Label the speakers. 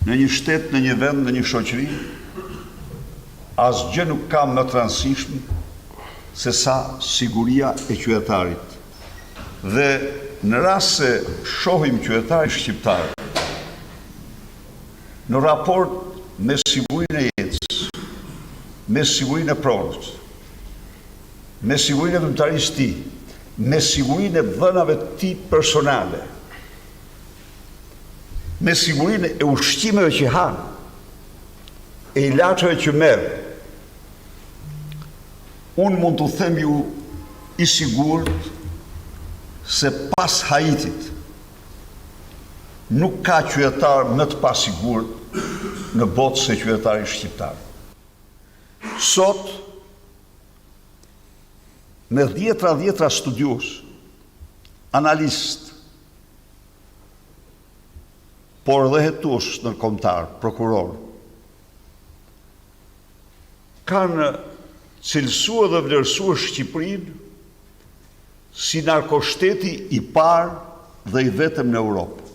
Speaker 1: në një shtet, në një vend, në një shoqëri, asgjë nuk ka më të rëndësishme se sa siguria e qytetarit. Dhe në rast se shohim qytetarin shqiptar në raport me sigurinë e jetës, me sigurinë e pronës, me sigurinë e vëmëtarisë ti, me sigurinë e dhënave ti personale, me sigurinë e ushqimeve që hanë, e ilaçeve që merr, unë mund të them ju i sigurt se pas Haitit nuk ka qytetar më të pasigurt në botë se qytetari shqiptar. Sot, me dhjetra studius, analist, por dhe hetues ndërkombëtar, prokuror, kanë cilësuar dhe vlerësuar Shqipërinë si narkoshteti i parë dhe i vetëm në Europë.